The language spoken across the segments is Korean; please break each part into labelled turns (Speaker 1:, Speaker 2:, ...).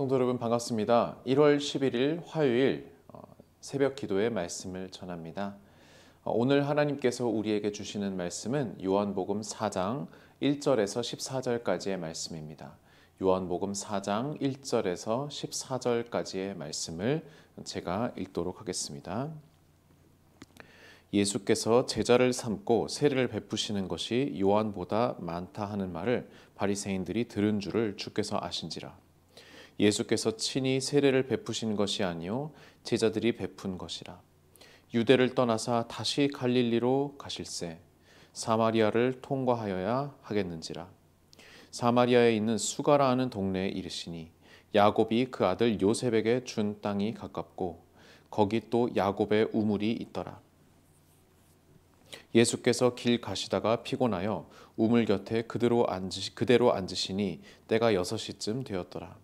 Speaker 1: 성도 여러분 반갑습니다. 1월 11일 화요일 새벽 기도의 말씀을 전합니다. 오늘 하나님께서 우리에게 주시는 말씀은 요한복음 4장 1절에서 14절까지의 말씀입니다. 요한복음 4장 1절에서 14절까지의 말씀을 제가 읽도록 하겠습니다. 예수께서 제자를 삼고 세례를 베푸시는 것이 요한보다 많다 하는 말을 바리새인들이 들은 줄을 주께서 아신지라. 예수께서 친히 세례를 베푸신 것이 아니요 제자들이 베푼 것이라. 유대를 떠나사 다시 갈릴리로 가실새 사마리아를 통과하여야 하겠는지라. 사마리아에 있는 수가라 하는 동네에 이르시니 야곱이 그 아들 요셉에게 준 땅이 가깝고 거기 또 야곱의 우물이 있더라. 예수께서 길 가시다가 피곤하여 우물 곁에 그대로 앉으시니 때가 6시쯤 되었더라.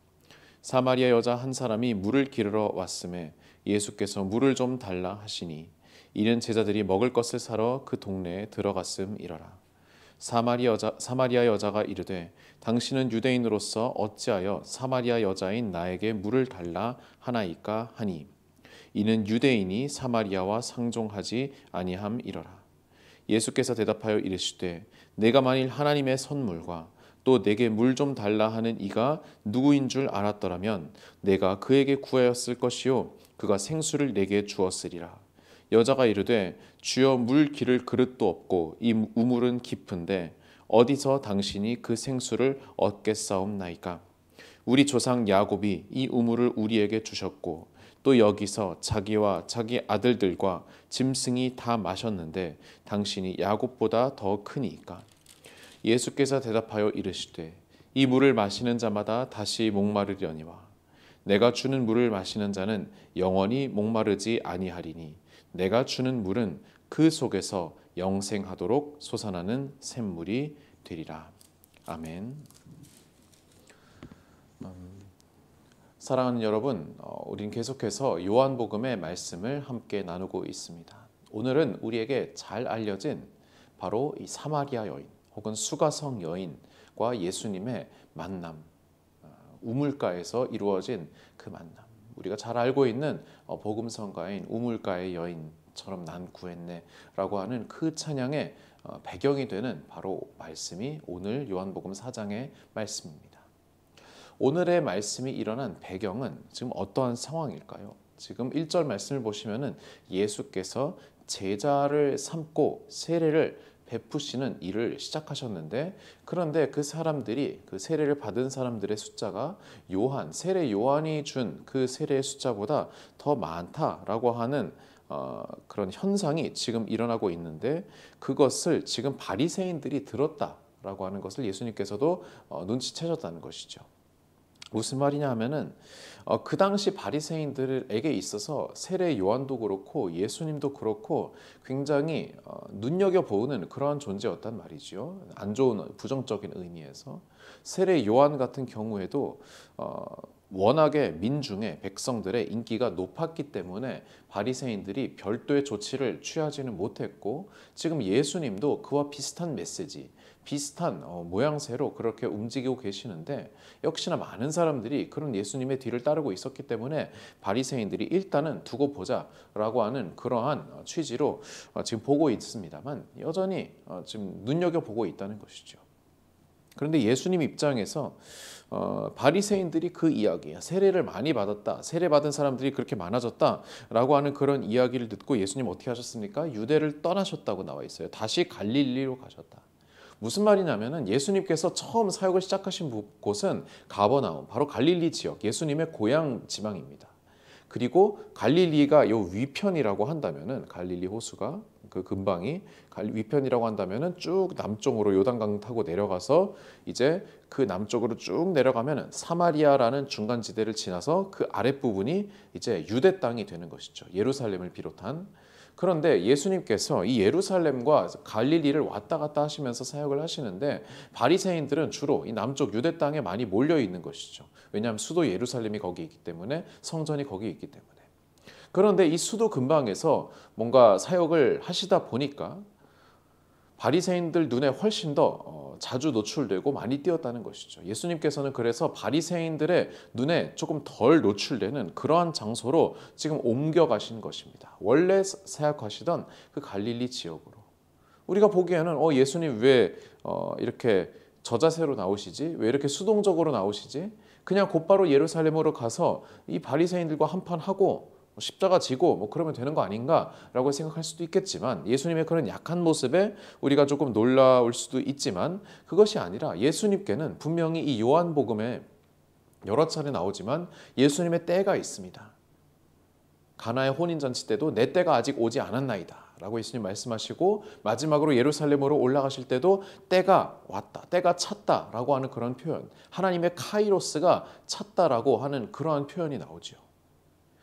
Speaker 1: 사마리아 여자 한 사람이 물을 기르러 왔음에 예수께서 물을 좀 달라 하시니 이는 제자들이 먹을 것을 사러 그 동네에 들어갔음이러라. 사마리아 여자가 이르되 당신은 유대인으로서 어찌하여 사마리아 여자인 나에게 물을 달라 하나이까 하니 이는 유대인이 사마리아와 상종하지 아니함이러라. 예수께서 대답하여 이르시되 내가 만일 하나님의 선물과 또 내게 물 좀 달라 하는 이가 누구인 줄 알았더라면 내가 그에게 구하였을 것이요 그가 생수를 내게 주었으리라. 여자가 이르되 주여 물 기를 그릇도 없고 이 우물은 깊은데 어디서 당신이 그 생수를 얻겠사옵나이까. 우리 조상 야곱이 이 우물을 우리에게 주셨고 또 여기서 자기와 자기 아들들과 짐승이 다 마셨는데 당신이 야곱보다 더 크니까. 예수께서 대답하여 이르시되 이 물을 마시는 자마다 다시 목마르려니와 내가 주는 물을 마시는 자는 영원히 목마르지 아니하리니 내가 주는 물은 그 속에서 영생하도록 솟아나는 샘물이 되리라. 아멘. 사랑하는 여러분, 우린 계속해서 요한복음의 말씀을 함께 나누고 있습니다. 오늘은 우리에게 잘 알려진 바로 이 사마리아 여인 혹은 수가성 여인과 예수님의 만남, 우물가에서 이루어진 그 만남, 우리가 잘 알고 있는 복음성가인 우물가의 여인처럼 난 구했네 라고 하는 그 찬양의 배경이 되는 바로 말씀이 오늘 요한복음 4장의 말씀입니다. 오늘의 말씀이 일어난 배경은 지금 어떠한 상황일까요? 지금 1절 말씀을 보시면은 예수께서 제자를 삼고 세례를 베푸시는 일을 시작하셨는데, 그런데 그 사람들이, 그 세례를 받은 사람들의 숫자가 세례 요한이 준 그 세례의 숫자보다 더 많다라고 하는 그런 현상이 지금 일어나고 있는데, 그것을 지금 바리새인들이 들었다라고 하는 것을 예수님께서도 눈치채셨다는 것이죠. 무슨 말이냐 하면은 그 당시 바리새인들에게 있어서 세례 요한도 그렇고 예수님도 그렇고 굉장히 눈여겨보는 그러한 존재였단 말이죠. 안 좋은 부정적인 의미에서 세례 요한 같은 경우에도 워낙에 민중의 백성들의 인기가 높았기 때문에 바리새인들이 별도의 조치를 취하지는 못했고, 지금 예수님도 그와 비슷한 메시지, 비슷한 모양새로 그렇게 움직이고 계시는데, 역시나 많은 사람들이 그런 예수님의 뒤를 따르고 있었기 때문에 바리새인들이 일단은 두고 보자라고 하는 그러한 취지로 지금 보고 있습니다만, 여전히 지금 눈여겨보고 있다는 것이죠. 그런데 예수님 입장에서 바리새인들이 그 이야기, 세례를 많이 받았다, 세례받은 사람들이 그렇게 많아졌다라고 하는 그런 이야기를 듣고 예수님 어떻게 하셨습니까? 유대를 떠나셨다고 나와 있어요. 다시 갈릴리로 가셨다. 무슨 말이냐면은 예수님께서 처음 사역을 시작하신 곳은 가버나움, 바로 갈릴리 지역, 예수님의 고향 지방입니다. 그리고 갈릴리가 요 위편이라고 한다면은, 갈릴리 호수가 그 근방이 위편이라고 한다면은 쭉 남쪽으로 요단강 타고 내려가서 이제 그 남쪽으로 쭉 내려가면은 사마리아라는 중간 지대를 지나서 그 아랫부분이 이제 유대 땅이 되는 것이죠. 예루살렘을 비롯한. 그런데 예수님께서 이 예루살렘과 갈릴리를 왔다 갔다 하시면서 사역을 하시는데, 바리새인들은 주로 이 남쪽 유대 땅에 많이 몰려 있는 것이죠. 왜냐하면 수도 예루살렘이 거기 있기 때문에, 성전이 거기 있기 때문에. 그런데 이 수도 근방에서 뭔가 사역을 하시다 보니까 바리새인들 눈에 훨씬 더 자주 노출되고 많이 띄었다는 것이죠. 예수님께서는 그래서 바리새인들의 눈에 조금 덜 노출되는 그러한 장소로 지금 옮겨가신 것입니다. 원래 사역하시던 그 갈릴리 지역으로. 우리가 보기에는 예수님 왜 이렇게 저자세로 나오시지? 왜 이렇게 수동적으로 나오시지? 그냥 곧바로 예루살렘으로 가서 이 바리새인들과 한판하고 십자가 지고 뭐 그러면 되는 거 아닌가라고 생각할 수도 있겠지만, 예수님의 그런 약한 모습에 우리가 조금 놀라울 수도 있지만, 그것이 아니라 예수님께는 분명히 이 요한복음에 여러 차례 나오지만 예수님의 때가 있습니다. 가나의 혼인잔치 때도 내 때가 아직 오지 않았나이다 라고 예수님 말씀하시고, 마지막으로 예루살렘으로 올라가실 때도 때가 왔다, 때가 찼다 라고 하는 그런 표현, 하나님의 카이로스가 찼다라고 하는 그러한 표현이 나오죠.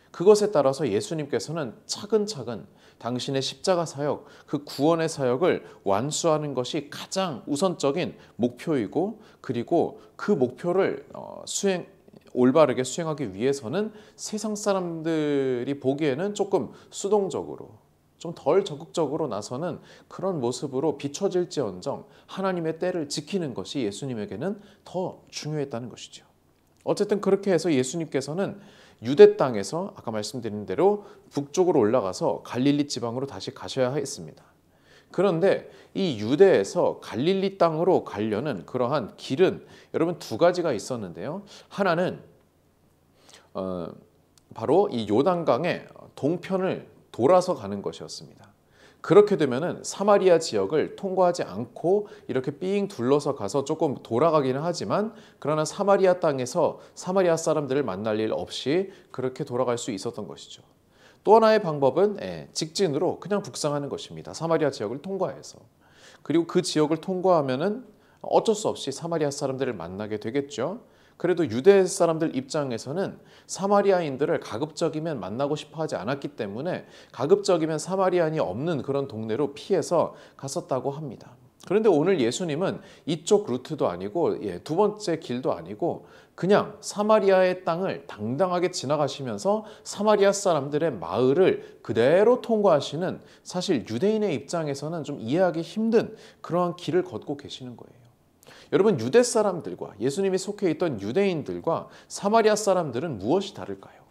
Speaker 1: 그것에 따라서 예수님께서는 차근차근 당신의 십자가 사역, 그 구원의 사역을 완수하는 것이 가장 우선적인 목표이고, 그리고 그 목표를 올바르게 수행하기 위해서는 세상 사람들이 보기에는 조금 수동적으로, 좀 덜 적극적으로 나서는 그런 모습으로 비춰질지언정 하나님의 때를 지키는 것이 예수님에게는 더 중요했다는 것이죠. 어쨌든 그렇게 해서 예수님께서는 유대 땅에서 아까 말씀드린 대로 북쪽으로 올라가서 갈릴리 지방으로 다시 가셔야 했습니다. 그런데 이 유대에서 갈릴리 땅으로 가려는 그러한 길은 여러분 두 가지가 있었는데요. 하나는 바로 이 요단강의 동편을 돌아서 가는 것이었습니다. 그렇게 되면은 사마리아 지역을 통과하지 않고 이렇게 삥 둘러서 가서 조금 돌아가기는 하지만, 그러나 사마리아 땅에서 사마리아 사람들을 만날 일 없이 그렇게 돌아갈 수 있었던 것이죠. 또 하나의 방법은 직진으로 그냥 북상하는 것입니다. 사마리아 지역을 통과해서. 그리고 그 지역을 통과하면은 어쩔 수 없이 사마리아 사람들을 만나게 되겠죠. 그래도 유대 사람들 입장에서는 사마리아인들을 가급적이면 만나고 싶어 하지 않았기 때문에 가급적이면 사마리아인이 없는 그런 동네로 피해서 갔었다고 합니다. 그런데 오늘 예수님은 이쪽 루트도 아니고 두 번째 길도 아니고 그냥 사마리아의 땅을 당당하게 지나가시면서 사마리아 사람들의 마을을 그대로 통과하시는, 사실 유대인의 입장에서는 좀 이해하기 힘든 그러한 길을 걷고 계시는 거예요. 여러분, 유대 사람들과 예수님이 속해 있던 유대인들과 사마리아 사람들은 무엇이 다를까요?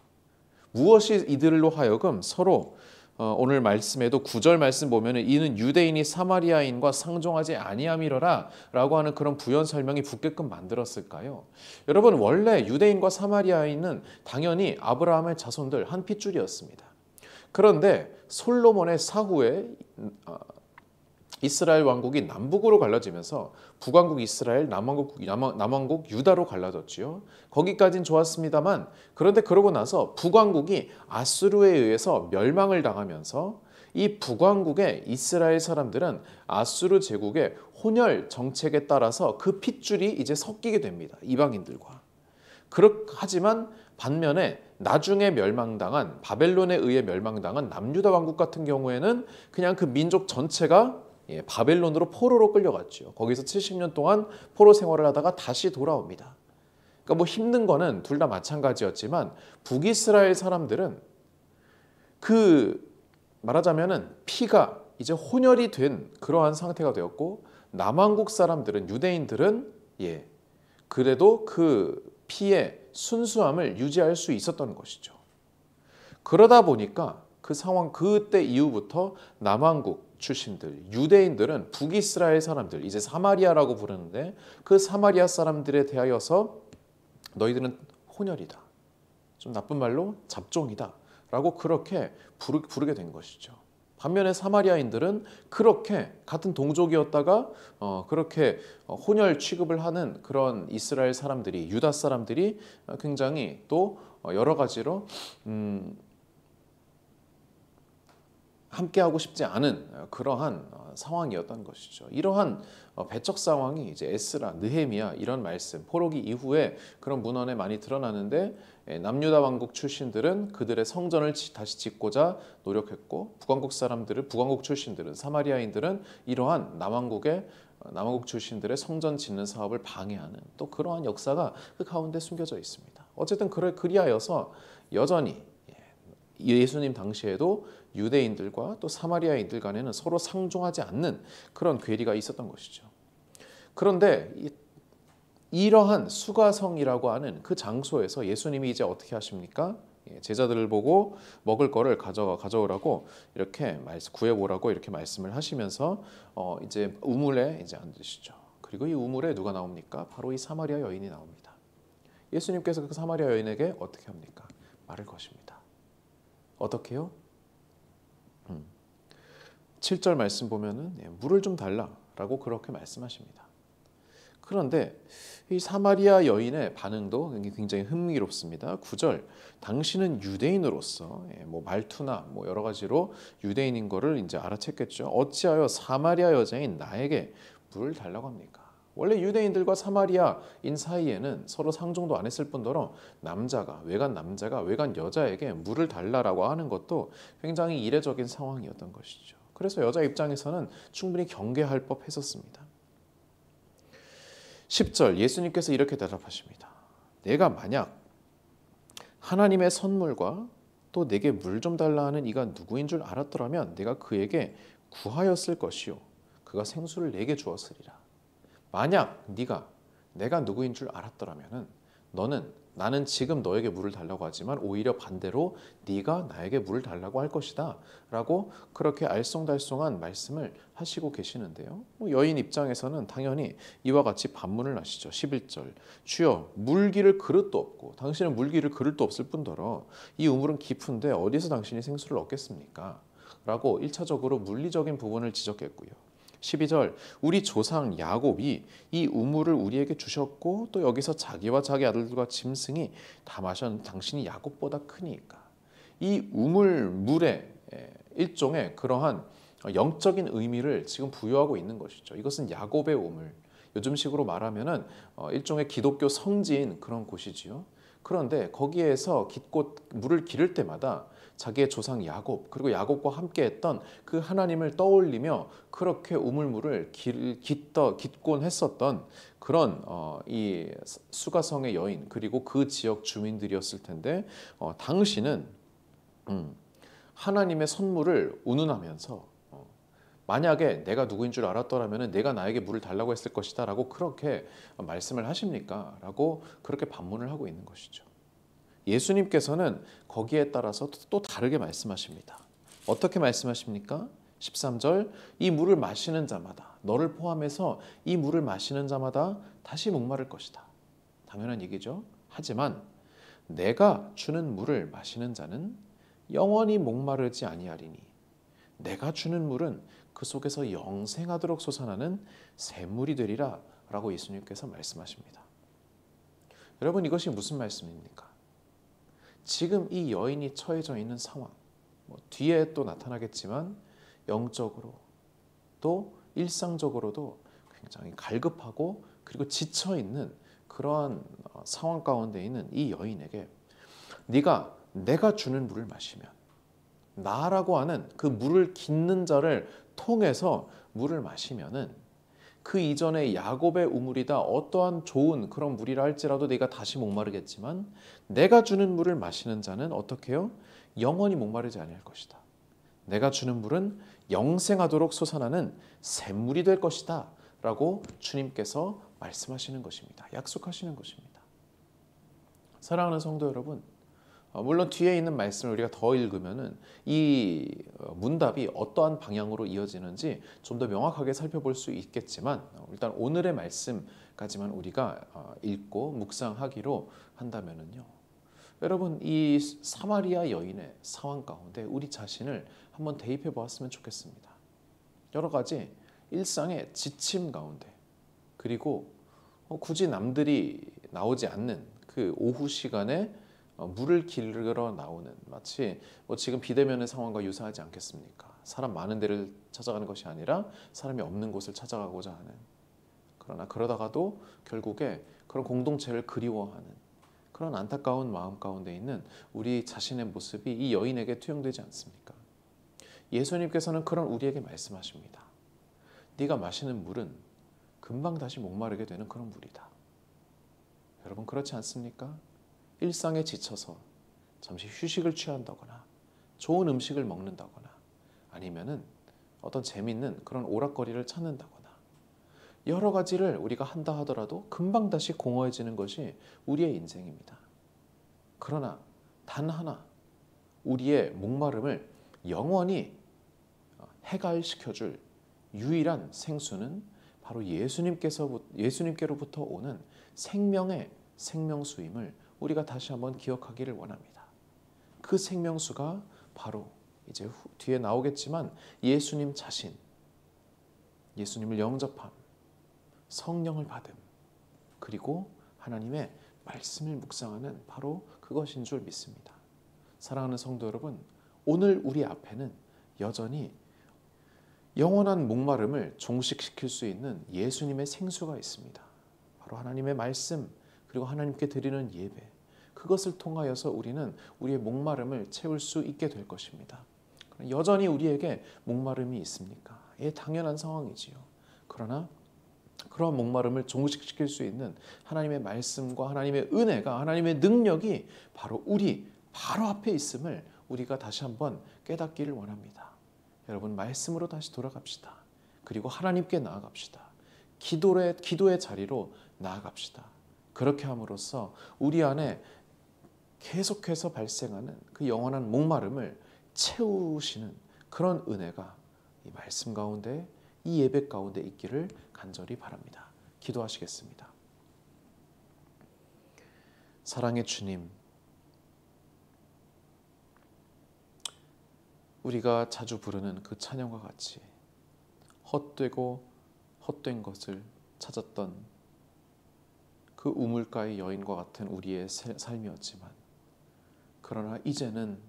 Speaker 1: 무엇이 이들로 하여금 서로 오늘 말씀에도 9절 말씀 보면은 이는 유대인이 사마리아인과 상종하지 아니함이러라 라고 하는 그런 부연 설명이 붙게끔 만들었을까요? 여러분, 원래 유대인과 사마리아인은 당연히 아브라함의 자손들 한 핏줄이었습니다. 그런데 솔로몬의 사후에 이스라엘 왕국이 남북으로 갈라지면서 북왕국 이스라엘, 남왕국 유다로 갈라졌지요. 거기까지는 좋았습니다만, 그런데 그러고 나서 북왕국이 아수르에 의해서 멸망을 당하면서 이 북왕국의 이스라엘 사람들은 아수르 제국의 혼혈 정책에 따라서 그 핏줄이 이제 섞이게 됩니다. 이방인들과. 하지만 반면에 나중에 멸망당한, 바벨론에 의해 멸망당한 남유다 왕국 같은 경우에는 그냥 그 민족 전체가 바벨론으로 포로로 끌려갔죠. 거기서 70년 동안 포로 생활을 하다가 다시 돌아옵니다. 그러니까 뭐 힘든 거는 둘 다 마찬가지였지만, 북이스라엘 사람들은 말하자면은 피가 이제 혼혈이 된 그러한 상태가 되었고, 남왕국 사람들은, 유대인들은 그래도 그 피의 순수함을 유지할 수 있었던 것이죠. 그러다 보니까 그 상황, 그때 이후부터 남왕국 출신들, 유대인들은 북이스라엘 사람들, 이제 사마리아라고 부르는데, 그 사마리아 사람들에 대하여서 너희들은 혼혈이다, 좀 나쁜 말로 잡종이다 라고 그렇게 부르게 된 것이죠. 반면에 사마리아인들은 그렇게 같은 동족이었다가 그렇게 혼혈 취급을 하는 그런 이스라엘 사람들이, 유다 사람들이 굉장히 또 여러 가지로 함께하고 싶지 않은 그러한 상황이었던 것이죠. 이러한 배척 상황이 이제 에스라, 느헤미야 이런 말씀, 포로기 이후에 그런 문헌에 많이 드러나는데, 남유다 왕국 출신들은 그들의 성전을 다시 짓고자 노력했고, 북왕국 출신들은, 사마리아인들은 이러한 남왕국 출신들의 성전 짓는 사업을 방해하는 또 그러한 역사가 그 가운데 숨겨져 있습니다. 어쨌든 그리하여서 여전히 예수님 당시에도 유대인들과 또 사마리아인들 간에는 서로 상종하지 않는 그런 괴리가 있었던 것이죠. 그런데 이러한 수가성이라고 하는 그 장소에서 예수님이 이제 어떻게 하십니까? 제자들을 보고 먹을 거를 가져오라고 이렇게 구해보라고 이렇게 말씀을 하시면서 이제 우물에 이제 앉으시죠. 그리고 이 우물에 누가 나옵니까? 바로 이 사마리아 여인이 나옵니다. 예수님께서 그 사마리아 여인에게 어떻게 합니까? 말을 거십니다. 어떻게요? 7절 말씀 보면은 물을 좀 달라라고 그렇게 말씀하십니다. 그런데 이 사마리아 여인의 반응도 굉장히 흥미롭습니다. 9절, 당신은 유대인으로서 뭐 말투나 뭐 여러 가지로 유대인인 거를 이제 알아챘겠죠. 어찌하여 사마리아 여자인 나에게 물을 달라고 합니까? 원래 유대인들과 사마리아인 사이에는 서로 상종도 안 했을 뿐더러 외간 남자가 외간 여자에게 물을 달라라고 하는 것도 굉장히 이례적인 상황이었던 것이죠. 그래서 여자 입장에서는 충분히 경계할 법했었습니다. 10절 예수님께서 이렇게 대답하십니다. 내가 만약 하나님의 선물과 또 내게 물 좀 달라 하는 이가 누구인 줄 알았더라면 내가 그에게 구하였을 것이요 그가 생수를 내게 주었으리라. 만약 내가 누구인 줄 알았더라면 나는 지금 너에게 물을 달라고 하지만 오히려 반대로 네가 나에게 물을 달라고 할 것이다 라고 그렇게 알쏭달쏭한 말씀을 하시고 계시는데요. 여인 입장에서는 당연히 이와 같이 반문을 하시죠. 11절 주여 물기를 그릇도 없고 당신은 물기를 그릇도 없을 뿐더러 이 우물은 깊은데 어디서 당신이 생수를 얻겠습니까? 라고 1차적으로 물리적인 부분을 지적했고요. 12절 우리 조상 야곱이 이 우물을 우리에게 주셨고 또 여기서 자기와 자기 아들들과 짐승이 다 마셨는데 당신이 야곱보다 크니까 이 물에 일종의 그러한 영적인 의미를 지금 부여하고 있는 것이죠. 이것은 야곱의 우물, 요즘식으로 말하면은 일종의 기독교 성지인 그런 곳이지요. 그런데 거기에서 물을 기를 때마다 자기의 조상 야곱 그리고 야곱과 함께했던 그 하나님을 떠올리며 그렇게 우물물을 깃곤 했었던 그런 이 수가성의 여인 그리고 그 지역 주민들이었을 텐데 당신은 하나님의 선물을 운운하면서 만약에 내가 누구인 줄 알았더라면 내가 나에게 물을 달라고 했을 것이다 라고 그렇게 말씀을 하십니까? 라고 그렇게 반문을 하고 있는 것이죠. 예수님께서는 거기에 따라서 또 다르게 말씀하십니다. 어떻게 말씀하십니까? 13절 이 물을 마시는 자마다 너를 포함해서 이 물을 마시는 자마다 다시 목마를 것이다. 당연한 얘기죠. 하지만 내가 주는 물을 마시는 자는 영원히 목마르지 아니하리니 내가 주는 물은 그 속에서 영생하도록 솟아나는 샘물이 되리라 라고 예수님께서 말씀하십니다. 여러분 이것이 무슨 말씀입니까? 지금 이 여인이 처해져 있는 상황 뒤에 또 나타나겠지만 영적으로 또 일상적으로도 굉장히 갈급하고 그리고 지쳐있는 그러한 상황 가운데 있는 이 여인에게 내가 주는 물을 마시면 나라고 하는 그 물을 깃는 자를 통해서 물을 마시면은 그 이전에 야곱의 우물이다 어떠한 좋은 그런 물이라 할지라도 네가 다시 목마르겠지만 내가 주는 물을 마시는 자는 어떻게 해요? 영원히 목마르지 아니할 것이다. 내가 주는 물은 영생하도록 솟아나는 샘물이 될 것이다 라고 주님께서 말씀하시는 것입니다. 약속하시는 것입니다. 사랑하는 성도 여러분, 물론 뒤에 있는 말씀을 우리가 더 읽으면은 이 문답이 어떠한 방향으로 이어지는지 좀 더 명확하게 살펴볼 수 있겠지만 일단 오늘의 말씀까지만 우리가 읽고 묵상하기로 한다면은요. 여러분 이 사마리아 여인의 상황 가운데 우리 자신을 한번 대입해 보았으면 좋겠습니다. 여러 가지 일상의 지침 가운데 그리고 굳이 남들이 나오지 않는 그 오후 시간에 물을 길러 나오는 마치 지금 비대면의 상황과 유사하지 않겠습니까? 사람 많은 데를 찾아가는 것이 아니라 사람이 없는 곳을 찾아가고자 하는 그러나 그러다가도 결국에 그런 공동체를 그리워하는 그런 안타까운 마음 가운데 있는 우리 자신의 모습이 이 여인에게 투영되지 않습니까? 예수님께서는 그런 우리에게 말씀하십니다. 네가 마시는 물은 금방 다시 목마르게 되는 그런 물이다. 여러분 그렇지 않습니까? 일상에 지쳐서 잠시 휴식을 취한다거나 좋은 음식을 먹는다거나 아니면은 어떤 재밌는 그런 오락거리를 찾는다거나 여러 가지를 우리가 한다 하더라도 금방 다시 공허해지는 것이 우리의 인생입니다. 그러나 단 하나 우리의 목마름을 영원히 해갈시켜줄 유일한 생수는 바로 예수님께로부터 오는 생명의 생명수임을 우리가 다시 한번 기억하기를 원합니다. 그 생명수가 바로 이제 뒤에 나오겠지만 예수님 자신, 예수님을 영접함, 성령을 받음, 그리고 하나님의 말씀을 묵상하는 바로 그것인 줄 믿습니다. 사랑하는 성도 여러분, 오늘 우리 앞에는 여전히 영원한 목마름을 종식시킬 수 있는 예수님의 생수가 있습니다. 바로 하나님의 말씀, 그리고 하나님께 드리는 예배, 그것을 통하여서 우리는 우리의 목마름을 채울 수 있게 될 것입니다. 여전히 우리에게 목마름이 있습니까? 예, 당연한 상황이지요. 그러나 그러한 목마름을 종식시킬 수 있는 하나님의 말씀과 하나님의 은혜가, 하나님의 능력이 바로 앞에 있음을 우리가 다시 한번 깨닫기를 원합니다. 여러분, 말씀으로 다시 돌아갑시다. 그리고 하나님께 나아갑시다. 기도의 자리로 나아갑시다. 그렇게 함으로써 우리 안에 계속해서 발생하는 그 영원한 목마름을 채우시는 그런 은혜가 이 말씀 가운데, 이 예배 가운데 있기를 간절히 바랍니다. 기도하시겠습니다. 사랑의 주님, 우리가 자주 부르는 그 찬양과 같이 헛되고 헛된 것을 찾았던 그 우물가의 여인과 같은 우리의 삶이었지만, 그러나 이제는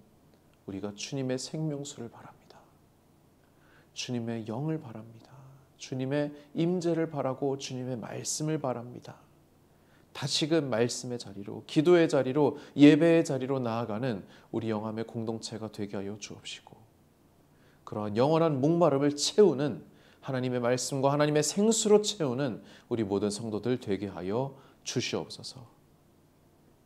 Speaker 1: 우리가 주님의 생명수를 바랍니다. 주님의 영을 바랍니다. 주님의 임재를 바라고 주님의 말씀을 바랍니다. 다시금 말씀의 자리로, 기도의 자리로, 예배의 자리로 나아가는 우리 영함의 공동체가 되게 하여 주옵시고, 그러한 영원한 목마름을 채우는 하나님의 말씀과 하나님의 생수로 채우는 우리 모든 성도들 되게 하여 주시옵소서.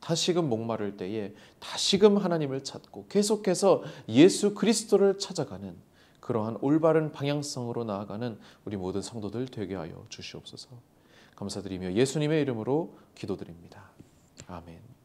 Speaker 1: 다시금 목마를 때에 다시금 하나님을 찾고 계속해서 예수 그리스도를 찾아가는 그러한 올바른 방향성으로 나아가는 우리 모든 성도들 되게 하여 주시옵소서. 감사드리며 예수님의 이름으로 기도드립니다. 아멘.